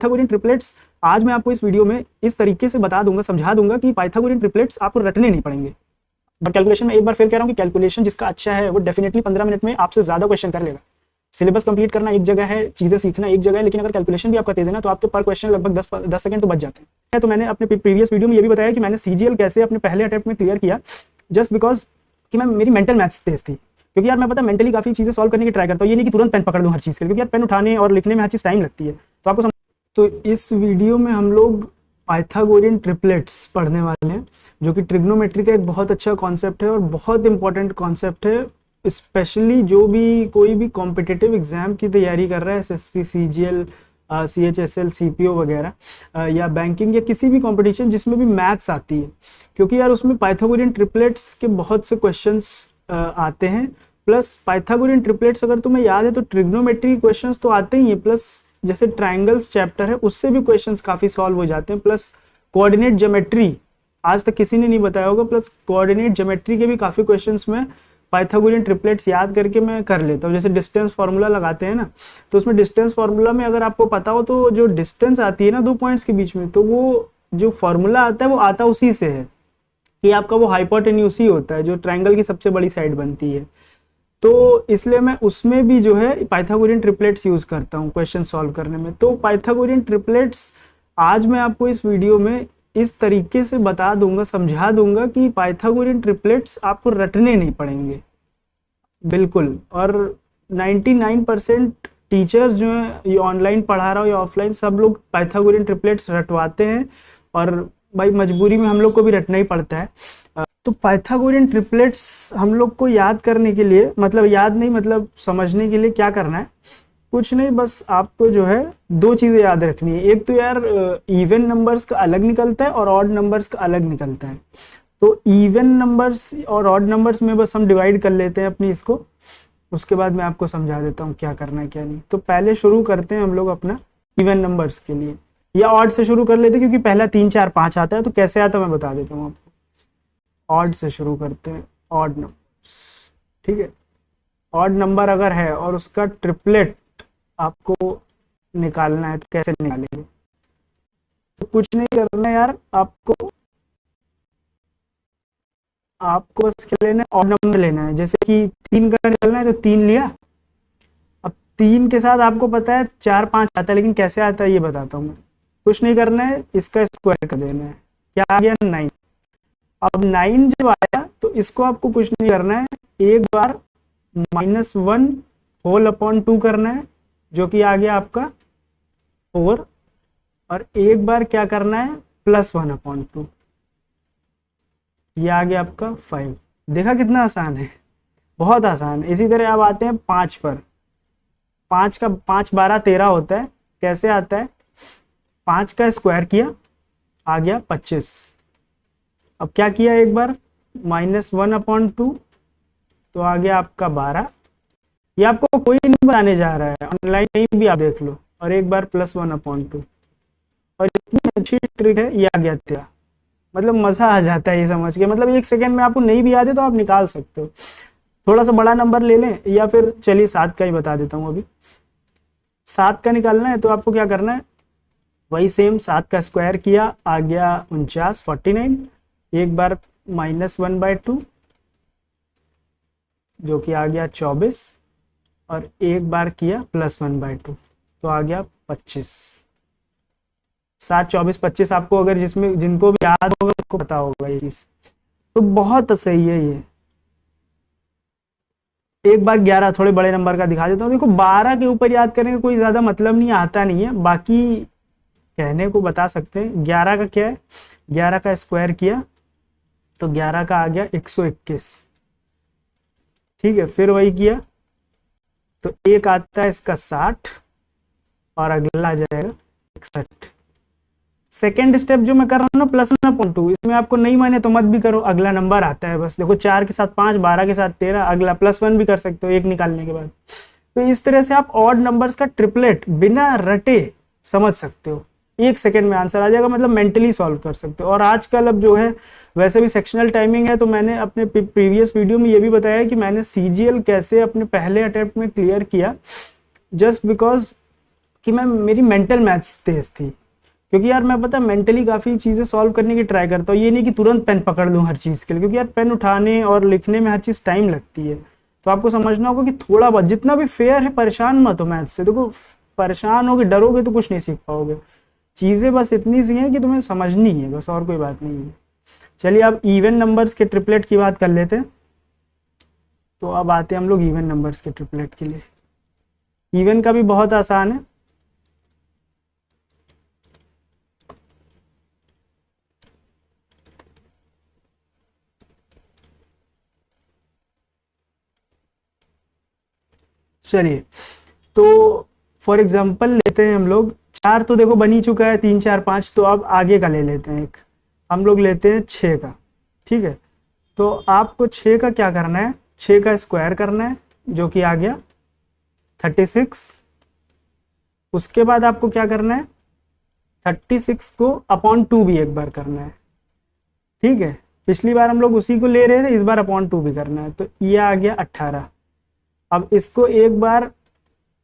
Pythagorean triplets आज मैं आपको इस वीडियो में इस तरीके से बता दूंगा, समझा दूंगा कि पाइथागोरियन ट्रिपलेट्स आपको रटने नहीं पड़ेंगे। बट कैलकुलेशन में एक बार फिर कह रहा हूँ कि कैलकुलेशन जिसका अच्छा है वो डेफिनेटली 15 मिनट में आपसे ज्यादा क्वेश्चन कर लेगा। सिलेबस कंप्लीट करना एक जगह है, चीजें सीखना एक जगह है, लेकिन अगर कैलकुलेशन भी आपका तेज है ना तो आपके पर क्वेश्चन लगभग 10 सेकंड तो बच जाते हैं। तो मैंने अपने प्रीवियस वीडियो में ये भी बताया कि मैंने सीजीएल कैसे अपने पहले अटेम्प्ट में क्लियर किया, जस्ट बिकॉज कि मेरी मेंटल मैथ्स तेज थी। क्योंकि यार मैं पता मेंटली काफी चीजें सॉल्व करने की ट्राई करता हूँ, ये नहीं कि तुरंत पेन पकड़ दूं हर चीज के लिए, क्योंकि यार पेन उठाने और लिखने में हर चीज टाइम लगती है। तो आपको तो इस वीडियो में हम लोग पाइथागोरियन ट्रिपलेट्स पढ़ने वाले हैं, जो कि ट्रिग्नोमेट्री का एक बहुत अच्छा कॉन्सेप्ट है और बहुत इंपॉर्टेंट कॉन्सेप्ट है, स्पेशली जो भी कोई भी कॉम्पिटिटिव एग्जाम की तैयारी कर रहा है, एसएससी, सीजीएल, सीएचएसएल, सीपीओ वगैरह, या बैंकिंग या किसी भी कंपटीशन जिसमें भी मैथ्स आती है। क्योंकि यार उसमें पाइथागोरियन ट्रिपलेट्स के बहुत से क्वेश्चंस आते हैं। प्लस पाइथागोरियन ट्रिपलेट्स अगर तुम्हें याद है तो ट्रिग्नोमेट्री क्वेश्चंस तो आते ही हैं, प्लस जैसे ट्रायंगल्स चैप्टर है उससे भी क्वेश्चंस काफी सॉल्व हो जाते हैं। प्लस कोऑर्डिनेट ज्योमेट्री आज तक किसी ने नहीं बताया होगा, प्लस कोऑर्डिनेट ज्योमेट्री के भी काफी क्वेश्चंस में पाइथागोरियन ट्रिपलेट्स याद करके मैं कर लेता हूँ। जैसे डिस्टेंस फार्मूला लगाते हैं ना, तो उसमें डिस्टेंस फार्मूला में अगर आपको पता हो तो जो डिस्टेंस आती है ना दो पॉइंट्स के बीच में, तो वो जो फार्मूला आता है वो आता उसी से है कि आपका वो हाइपोटेन्यूज ही होता है जो ट्रायंगल की सबसे बड़ी साइड बनती है। तो इसलिए मैं उसमें भी जो है पाइथागोरियन ट्रिपलेट्स यूज करता हूँ क्वेश्चन सॉल्व करने में। तो पाइथागोरियन ट्रिपलेट्स आज मैं आपको इस वीडियो में इस तरीके से बता दूंगा, समझा दूंगा कि पाइथागोरियन ट्रिपलेट्स आपको रटने नहीं पड़ेंगे बिल्कुल। और 99% टीचर्स जो है ये ऑनलाइन पढ़ा रहा हो या ऑफलाइन, सब लोग पाइथागोरियन ट्रिपलेट्स रटवाते हैं और भाई मजबूरी में हम लोग को भी रटना ही पड़ता है। तो पाइथागोरियन ट्रिपलेट्स हम लोग को याद करने के लिए, मतलब याद नहीं मतलब समझने के लिए क्या करना है, कुछ नहीं, बस आपको जो है दो चीजें याद रखनी है। एक तो यार इवन नंबर्स का अलग निकलता है और ऑड नंबर्स का अलग निकलता है। तो इवन नंबर्स और ऑड नंबर्स में बस हम डिवाइड कर लेते हैं अपनी इसको, उसके बाद मैं आपको समझा देता हूँ क्या करना है क्या नहीं। तो पहले शुरू करते हैं हम लोग अपना इवन नंबर्स के लिए, या ऑड से शुरू कर लेते हैं क्योंकि पहला 3 4 5 आता है। तो कैसे आता है मैं बता देता हूँ आपको। ऑड से शुरू करते हैं, ऑड नंबर्स, ठीक है। ऑड नंबर अगर है और उसका ट्रिपलेट आपको निकालना है तो कैसे निकालेंगे? तो कुछ नहीं करना है यार, आपको बस क्या लेना है, ऑड नंबर लेना है। जैसे कि 3 का निकालना है तो 3 लिया। अब 3 के साथ आपको पता है 4 5 आता है, लेकिन कैसे आता है ये बताता हूँ मैं। कुछ नहीं करना है, इसका स्क्वायर कर देना है। क्या आ गया? 9। अब 9 जब आया तो इसको आपको कुछ नहीं करना है, एक बार -1 होल अपॉन 2 करना है, जो कि आ गया आपका 4, और एक बार क्या करना है +1 अपॉन 2, ये आ गया आपका 5। देखा कितना आसान है, बहुत आसान है। इसी तरह अब आते हैं 5 पर। 5 का 5 12 13 होता है। कैसे आता है? 5 का स्क्वायर किया, आ गया 25। अब क्या किया, एक बार -1 अपॉन 2, तो आ गया आपका 12। ये आपको कोई नहीं बताने जा रहा है, ऑनलाइन कहीं भी आप देख लो। और एक बार +1 अपॉन 2, और इतनी अच्छी ट्रिक है, ये आ गया 13। मतलब मजा आ जाता है ये समझ के, मतलब 1 सेकेंड में आपको नहीं भी आते तो आप निकाल सकते हो। थोड़ा सा बड़ा नंबर ले लें, या फिर चलिए 7 का ही बता देता हूँ अभी। 7 का निकालना है तो आपको क्या करना है, वही सेम 7 का स्क्वायर किया, आ गया 49 49। एक बार -1/2, जो कि आ गया 24, और एक बार किया +1/2, तो आ गया 25। 7 24 25 आपको अगर जिनको भी याद होगा उसको पता होगा ये चीज, तो बहुत सही है ये। एक बार 11 थोड़े बड़े नंबर का दिखा देता हूँ। देखो 12 के ऊपर याद करने का कोई ज्यादा मतलब नहीं, आता नहीं है, बाकी कहने को बता सकते हैं। 11 का क्या है, 11 का स्क्वायर किया तो 11 का आ गया 121, ठीक है। फिर वही किया तो एक आता है इसका 60, और अगला आ जाएगा 61। सेकेंड स्टेप जो मैं कर रहा हूँ ना, +1/2, इसमें आपको नहीं माने तो मत भी करो, अगला नंबर आता है बस। देखो 4 के साथ 5, 12 के साथ 13, अगला +1 भी कर सकते हो एक निकालने के बाद। तो इस तरह से आप ऑड नंबर्स का ट्रिपलेट बिना रटे समझ सकते हो, 1 सेकेंड में आंसर आ जाएगा, मतलब मेंटली सॉल्व कर सकते हो। और आजकल अब जो है वैसे भी सेक्शनल टाइमिंग है, तो मैंने अपने प्रीवियस वीडियो में ये भी बताया कि मैंने सीजीएल कैसे अपने पहले अटेम्प्ट में क्लियर किया, जस्ट बिकॉज कि मैं मेरी मेंटल मैथ्स तेज थी, क्योंकि यार मैं पता मेंटली काफ़ी चीज़ें सॉल्व करने की ट्राई करता हूँ। ये नहीं कि तुरंत पेन पकड़ लूँ हर चीज़ के लिए, क्योंकि यार पेन उठाने और लिखने में हर चीज़ टाइम लगती है। तो आपको समझना होगा कि थोड़ा बहुत जितना भी फेयर है, परेशान मत हो मैथ्स से। देखो परेशान होगे डरोगे तो कुछ नहीं सीख पाओगे। चीज़ें बस इतनी सी हैं कि तुम्हें समझनी है, बस और कोई बात नहीं है। चलिए अब इवन नंबर्स के ट्रिपलेट की बात कर लेते हैं। तो अब आते हैं हम लोग इवन नंबर्स के ट्रिपलेट के लिए। इवन का भी बहुत आसान है। चलिए तो फॉर एग्जांपल लेते हैं हम लोग, 4 तो देखो बन ही चुका है, 3 4 5, तो अब आगे का ले लेते हैं। एक हम लोग लेते हैं 6 का, ठीक है। तो आपको 6 का क्या करना है, 6 का स्क्वायर करना है, जो कि आ गया 36। उसके बाद आपको क्या करना है, 36 को अपॉन 2 भी एक बार करना है, ठीक है। पिछली बार हम लोग उसी को ले रहे थे, इस बार अपॉन 2 भी करना है, तो ये आ गया 18। अब इसको एक बार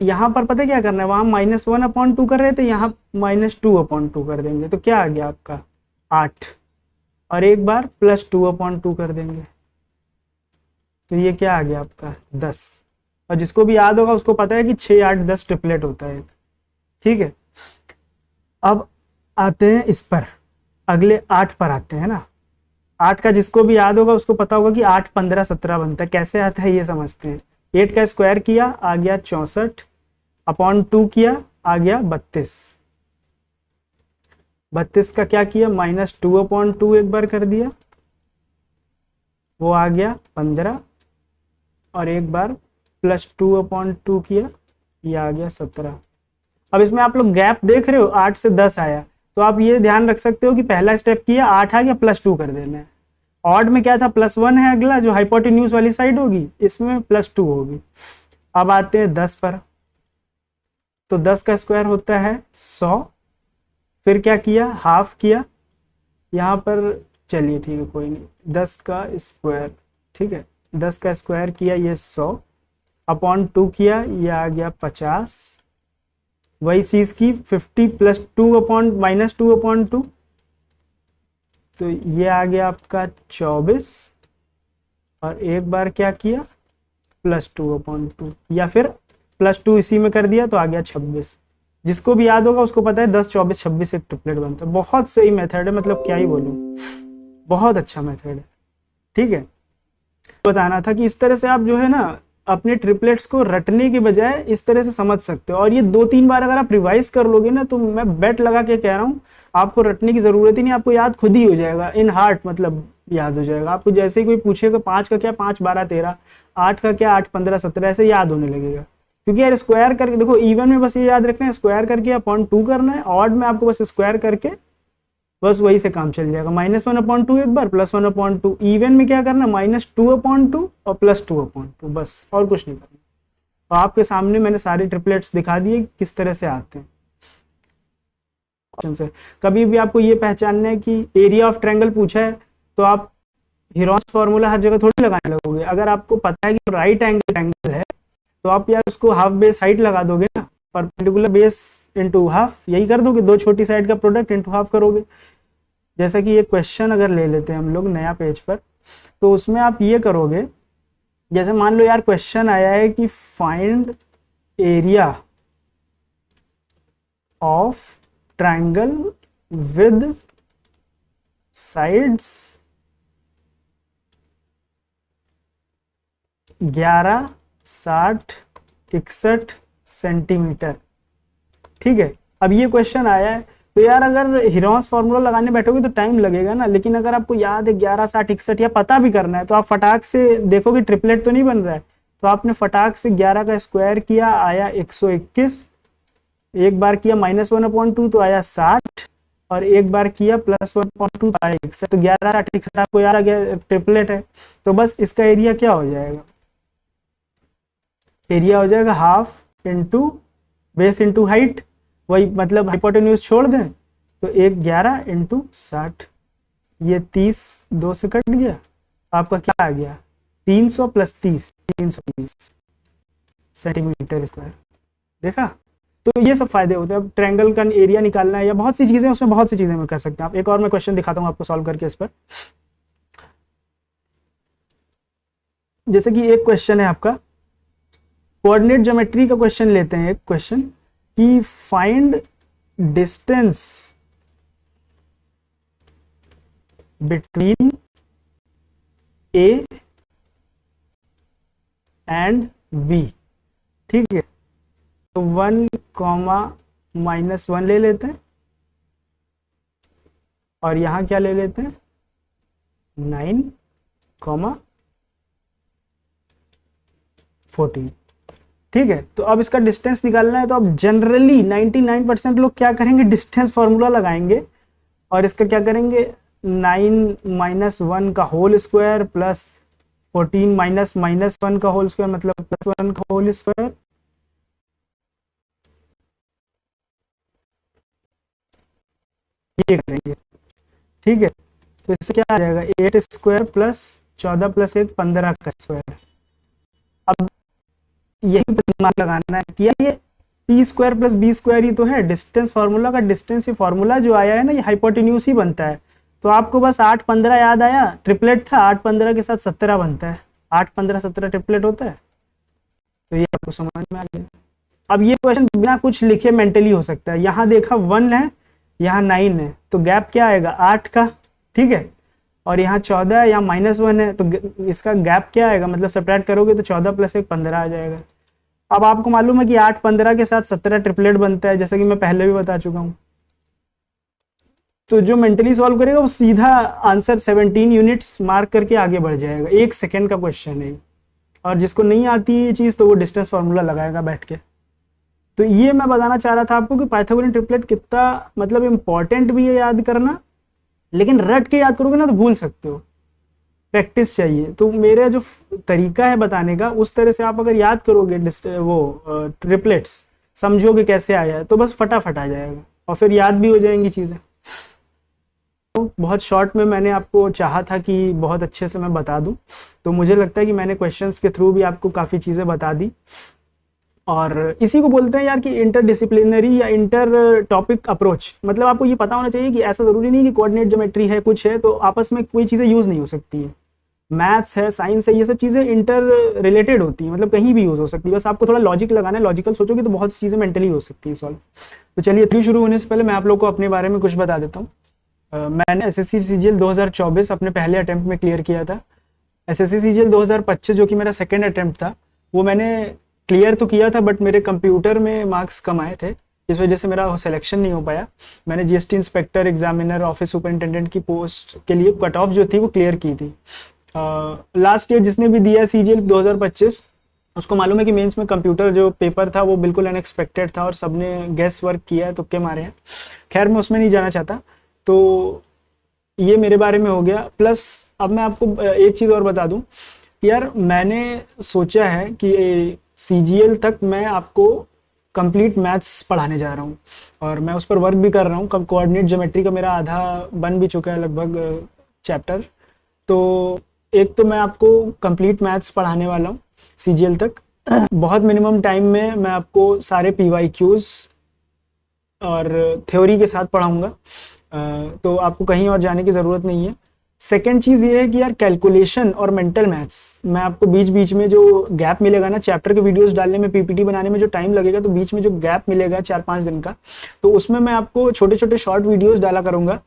यहाँ पर पता क्या करना है, वहां -1/2 कर रहे थे, यहाँ -2/2 कर देंगे, तो क्या आ गया आपका 8। और एक बार +2/2 कर देंगे, तो ये क्या आ गया आपका 10। और जिसको भी याद होगा उसको पता है कि 6 8 10 ट्रिपलेट होता है एक, ठीक है। अब आते हैं इस पर, अगले 8 पर आते हैं ना। 8 का जिसको भी याद होगा उसको पता होगा कि 8 15 17 बनता है। कैसे आता है ये समझते हैं। 8 का स्क्वायर किया आ गया 64, अपॉन 2 किया आ गया 32। 32 का क्या किया, -2/2 एक बार कर दिया, वो आ गया 15। और एक बार +2/2 किया, ये आ गया 17। अब इसमें आप लोग गैप देख रहे हो, 8 से 10 आया, तो आप ये ध्यान रख सकते हो कि पहला स्टेप किया 8 आ गया, +2 कर देना है। ऑड में क्या था, +1 है अगला जो हाइपोटेन्यूज वाली साइड होगी, इसमें +2 होगी। अब आते हैं 10 पर, तो 10 का स्क्वायर होता है 100। फिर क्या किया, हाफ किया यहाँ पर, चलिए ठीक है कोई नहीं, 10 का स्क्वायर, ठीक है, 10 का स्क्वायर किया ये 100, अपॉन 2 किया ये आ गया 50। वही चीज की 50 + 2/-2/2, तो ये आ गया आपका 24। और एक बार क्या किया, +2/2, या फिर +2 इसी में कर दिया, तो आ गया 26। जिसको भी याद होगा उसको पता है 10 24 26 एक ट्रिपलेट बनता है। बहुत सही मेथड है, मतलब क्या ही बोलूं, बहुत अच्छा मेथड है, ठीक है। बताना था कि इस तरह से आप जो है ना अपने ट्रिपलेट्स को रटने के बजाय इस तरह से समझ सकते हो। और ये 2-3 बार अगर आप रिवाइज कर लोगे ना, तो मैं बेट लगा के कह रहा हूँ आपको रटने की जरूरत ही नहीं, आपको याद खुद ही हो जाएगा, इन हार्ट मतलब याद हो जाएगा आपको। जैसे ही कोई पूछेगा 5 का क्या 5 12 13, 8 का क्या 8 15 17, ऐसे याद होने लगेगा। क्योंकि यार स्क्वायर करके देखो, इवन में बस ये याद रखना है स्क्वायर करके अपॉन 2 करना है, ऑड में आपको बस स्क्वायर करके बस वही से काम चल जाएगा। -1/2 एक बार, +1/2। इवन में क्या करना, -2/2 और +2/2, बस और कुछ नहीं करना। तो आपके सामने मैंने सारे ट्रिपलेट्स दिखा दिए किस तरह से आते हैं। ऑप्शन से कभी भी आपको ये पहचानना है कि एरिया ऑफ ट्रायंगल पूछा है, तो आप हीरोन्स फॉर्मूला हर जगह थोड़ी लगाने लगोगे। अगर आपको पता है कि राइट एंगल ट्रायंगल है, तो आप यार उसको हाफ बेस हाइट लगा दोगे ना, परपेंडिकुलर बेस इंटू हाफ, यही कर दोगे, दो छोटी साइड का प्रोडक्ट इंटू हाफ करोगे। जैसा कि ये क्वेश्चन अगर ले लेते हैं हम लोग नया पेज पर, तो उसमें आप ये करोगे, जैसे मान लो यार क्वेश्चन आया है कि find area of triangle with sides 11 60 61 centimetre, ठीक है। अब ये क्वेश्चन आया है, तो यार अगर हीरोन्स फॉर्मूला लगाने बैठोगे तो टाइम लगेगा ना, लेकिन अगर आपको याद है 11 60 61 या पता भी करना है, तो आप फटाक से देखोगे ट्रिपलेट तो नहीं बन रहा है, तो आपने फटाक से 11 का स्क्वायर किया आया 121, एक बार किया -1/2 तो आया 60, और एक बार किया +1/2 तो आया 61। तो 11 60 61 आपको याद आ गया ट्रिपलेट है, तो बस इसका एरिया क्या हो जाएगा, एरिया हो जाएगा half into base into height, वही मतलब हाइपोटेन्यूज छोड़ दें, तो 11 इंटू 60, ये 30 2 से कट गया, आपका क्या आ गया 300 + 30 330 सेंटीमीटर स्क्वायर। देखा, तो ये सब फायदे होते हैं। अब ट्रायंगल का एरिया निकालना है या बहुत सी चीजें, उसमें बहुत सी चीजें में कर सकते हैं आप। एक और मैं क्वेश्चन दिखाता हूँ आपको सॉल्व करके इस पर। जैसे कि एक क्वेश्चन है आपका कोऑर्डिनेट ज्योमेट्री का क्वेश्चन लेते हैं, एक क्वेश्चन कि find distance between A and B. ठीक है, तो 1, -1 ले लेते हैं और यहां क्या ले लेते हैं 9, 14। ठीक है, तो अब इसका डिस्टेंस निकालना है। तो अब जनरली 99% लोग क्या करेंगे, डिस्टेंस फॉर्मूला लगाएंगे और इसका क्या करेंगे 9 - 1 का होल स्क्वायर प्लस 14 -1 का होल स्क्वायर मतलब +1 का होल स्क्वायर। ये करेंगे। ठीक है, तो इससे क्या आ जाएगा 8 स्क्वायर प्लस 14 + 1 15 का स्क्वायर। अब यही दिमाग लगाना है कि यार ये p² + b² ही तो है, डिस्टेंस फार्मूला का डिस्टेंस ही फार्मूला जो आया है ना, ये हाइपोटेन्यूज ही बनता है। तो आपको बस 8 15 याद आया, ट्रिपलेट था, 8 15 के साथ 17 बनता है, 8 15 17 ट्रिपलेट होता है। तो ये आपको समझ में आ गया। अब ये क्वेश्चन बिना कुछ लिखे मेंटली हो सकता है। यहाँ देखा 1 है, यहाँ 9 है, तो गैप क्या आएगा 8 का। ठीक है, और यहाँ 14 है, यहाँ -1 है, तो इसका गैप क्या आएगा, मतलब सब्ट्रैक्ट करोगे तो 14 + 1 15 आ जाएगा। अब आपको मालूम है कि 8 15 के साथ 17 ट्रिपलेट बनता है, जैसा कि मैं पहले भी बता चुका हूँ। तो जो मेंटली सॉल्व करेगा वो सीधा आंसर 17 यूनिट्स मार्क करके आगे बढ़ जाएगा। 1 सेकेंड का क्वेश्चन है, और जिसको नहीं आती ये चीज़ तो वो डिस्टेंस फार्मूला लगाएगा बैठ के। तो ये मैं बताना चाह रहा था आपको कि पाइथागोरियन ट्रिपलेट कितना मतलब इम्पॉर्टेंट भी है याद करना, लेकिन रट के याद करोगे ना तो भूल सकते हो, प्रैक्टिस चाहिए। तो मेरा जो तरीका है बताने का, उस तरह से आप अगर याद करोगे वो ट्रिपलेट्स, समझोगे कैसे आया है, तो बस फटाफट आ जाएगा और फिर याद भी हो जाएंगी चीज़ें। तो बहुत शॉर्ट में मैंने आपको चाहा था कि बहुत अच्छे से मैं बता दूं, तो मुझे लगता है कि मैंने क्वेश्चंस के थ्रू भी आपको काफ़ी चीज़ें बता दी। और इसी को बोलते हैं यार कि इंटरडिसिप्लिनरी या इंटर टॉपिक अप्रोच। मतलब आपको ये पता होना चाहिए कि ऐसा ज़रूरी नहीं कि कोऑर्डिनेट ज्योमेट्री है, कुछ है तो आपस में कोई चीज़ें यूज़ नहीं हो सकती है। मैथ्स है, साइंस है, ये सब चीज़ें इंटर रिलेटेड होती हैं, मतलब कहीं भी यूज़ हो सकती है। बस आपको थोड़ा लॉजिक लगाना है, लॉजिकल सोचोगे तो बहुत सी चीज़ें मेंटली हो सकती है सॉल्व। तो चलिए, थ्रू शुरू होने से पहले मैं आप लोग को अपने बारे में कुछ बता देता हूँ। मैंने SSC CGL 2024 अपने पहले अटैम्प्ट में क्लियर किया था। SSC CGL 2025 जो कि मेरा सेकेंड अटैम्प्ट था, वो मैंने क्लियर तो किया था, बट मेरे कंप्यूटर में मार्क्स कम आए थे, इस वजह से मेरा सिलेक्शन नहीं हो पाया। मैंने GST inspector, examiner, office superintendent की पोस्ट के लिए कट ऑफ जो थी वो क्लियर की थी। लास्ट ईयर जिसने भी दिया CGL 2025 उसको मालूम है कि मेंस में कंप्यूटर जो पेपर था वो बिल्कुल अनएक्सपेक्टेड था और सबने गेस वर्क किया है, तुक्के मारे हैं। खैर मैं उसमें नहीं जाना चाहता। तो ये मेरे बारे में हो गया। प्लस अब मैं आपको एक चीज़ और बता दूं कि यार मैंने सोचा है कि CGL तक मैं आपको कंप्लीट मैथ्स पढ़ाने जा रहा हूँ और मैं उस पर वर्क भी कर रहा हूँ। कोऑर्डिनेट ज्योमेट्री का मेरा आधा बन भी चुका है लगभग चैप्टर। तो एक तो मैं आपको कंप्लीट मैथ्स पढ़ाने वाला हूँ CGL तक। बहुत मिनिमम टाइम में मैं आपको सारे PYQs और थ्योरी के साथ पढ़ाऊँगा, तो आपको कहीं और जाने की ज़रूरत नहीं है। सेकेंड चीज़ ये है कि यार कैलकुलेशन और मेंटल मैथ्स मैं आपको बीच बीच में जो गैप मिलेगा ना, चैप्टर के वीडियोस डालने में, PPT बनाने में जो टाइम लगेगा, तो बीच में जो गैप मिलेगा 4-5 दिन का, तो उसमें मैं आपको छोटे छोटे शॉर्ट वीडियोस डाला करूँगा।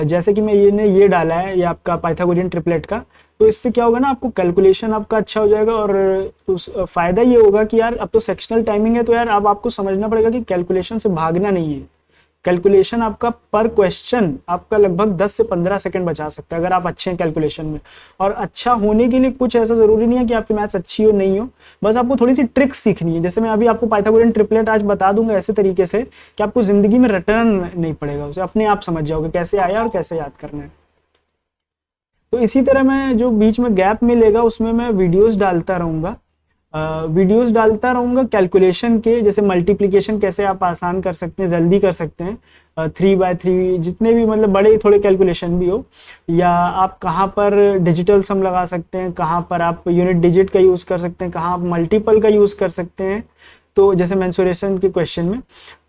जैसे कि मैं ये डाला है, ये आपका पाइथागोरियन ट्रिपलेट का। तो इससे क्या होगा ना, आपको कैलकुलेशन आपका अच्छा हो जाएगा और उस फ़ायदा ये होगा कि यार अब तो सेक्शनल टाइमिंग है, तो यार अब आपको समझना पड़ेगा कि कैलकुलेशन से भागना नहीं है। कैलकुलेशन आपका पर क्वेश्चन आपका लगभग 10 से 15 सेकंड बचा सकता है अगर आप अच्छे हैं कैलकुलेशन में। और अच्छा होने के लिए कुछ ऐसा ज़रूरी नहीं है कि आपकी मैथ्स अच्छी हो नहीं हो, बस आपको थोड़ी सी ट्रिक्स सीखनी है। जैसे मैं अभी आपको पाइथागोरियन ट्रिपलेट आज बता दूंगा ऐसे तरीके से कि आपको ज़िंदगी में रिटर्न नहीं पड़ेगा, उसे अपने आप समझ जाओगे कैसे आया और कैसे याद करना है। तो इसी तरह मैं जो बीच में गैप मिलेगा उसमें मैं वीडियोज़ डालता रहूँगा कैलकुलेशन के, जैसे मल्टीप्लिकेशन कैसे आप आसान कर सकते हैं, जल्दी कर सकते हैं, 3/3 जितने भी मतलब बड़े थोड़े कैलकुलेशन भी हो, या आप कहाँ पर डिजिटल सम लगा सकते हैं, कहाँ पर आप यूनिट डिजिट का यूज़ कर सकते हैं, कहाँ आप मल्टीपल का यूज़ कर सकते हैं। तो जैसे मेंसुरेशन के क्वेश्चन में,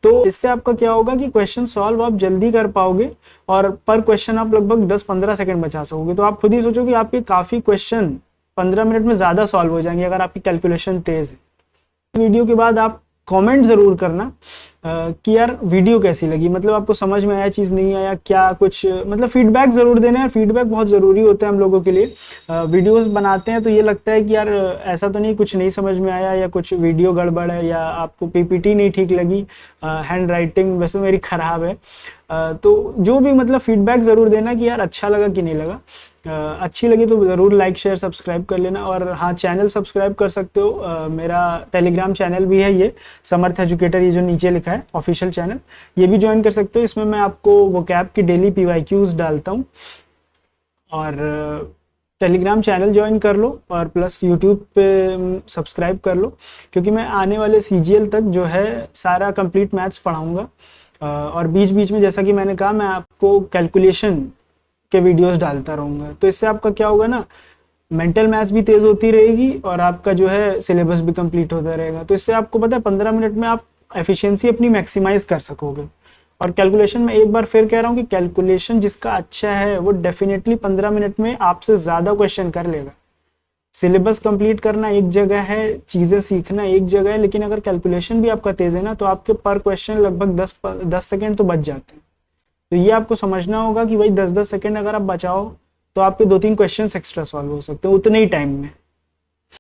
तो इससे आपका क्या होगा कि क्वेश्चन सॉल्व आप जल्दी कर पाओगे और पर क्वेश्चन आप लगभग 10-15 सेकंड बचा सकोगे। तो आप खुद ही सोचो कि आपके काफ़ी क्वेश्चन 15 मिनट में ज़्यादा सॉल्व हो जाएंगे अगर आपकी कैलकुलेशन तेज़ है। वीडियो के बाद आप कमेंट ज़रूर करना कि यार वीडियो कैसी लगी, मतलब आपको समझ में आया, चीज़ नहीं आया, क्या कुछ, मतलब फीडबैक ज़रूर देना है। फीडबैक बहुत ज़रूरी होता है हम लोगों के लिए। वीडियोस बनाते हैं तो ये लगता है कि यार ऐसा तो नहीं कुछ नहीं समझ में आया या कुछ वीडियो गड़बड़ है या आपको पीपीटी नहीं ठीक लगी, हैंड राइटिंग वैसे मेरी ख़राब है। तो जो भी मतलब फीडबैक ज़रूर देना कि यार अच्छा लगा कि नहीं लगा। अच्छी लगी तो ज़रूर लाइक शेयर सब्सक्राइब कर लेना। और हाँ, चैनल सब्सक्राइब कर सकते हो। मेरा टेलीग्राम चैनल भी है, ये समर्थ एजुकेटर, ये जो नीचे लिखा है ऑफिशियल चैनल, ये भी ज्वाइन कर सकते हो। इसमें मैं आपको वोकैब की डेली PYQs डालता हूँ। और टेलीग्राम चैनल ज्वाइन कर लो और प्लस यूट्यूब पे सब्सक्राइब कर लो, क्योंकि मैं आने वाले CGL तक जो है सारा कंप्लीट मैथ्स पढ़ाऊँगा। और बीच बीच में जैसा कि मैंने कहा मैं आपको कैलकुलेशन के वीडियोस डालता रहूँगा। तो इससे आपका क्या होगा ना, मेंटल मैथ्स भी तेज़ होती रहेगी और आपका जो है सिलेबस भी कंप्लीट होता रहेगा। तो इससे आपको पता है 15 मिनट में आप एफिशिएंसी अपनी मैक्सिमाइज कर सकोगे। और कैलकुलेशन में एक बार फिर कह रहा हूँ कि कैलकुलेशन जिसका अच्छा है वो डेफिनेटली 15 मिनट में आपसे ज़्यादा क्वेश्चन कर लेगा। सिलेबस कंप्लीट करना एक जगह है, चीज़ें सीखना एक जगह है, लेकिन अगर कैलकुलेशन भी आपका तेज़ है ना तो आपके पर क्वेश्चन लगभग 10 सेकेंड तो बच जाते हैं। तो ये आपको समझना होगा कि भाई 10-10 सेकेंड अगर आप बचाओ तो आपके 2-3 क्वेश्चंस एक्स्ट्रा सॉल्व हो सकते हैं उतने ही टाइम में।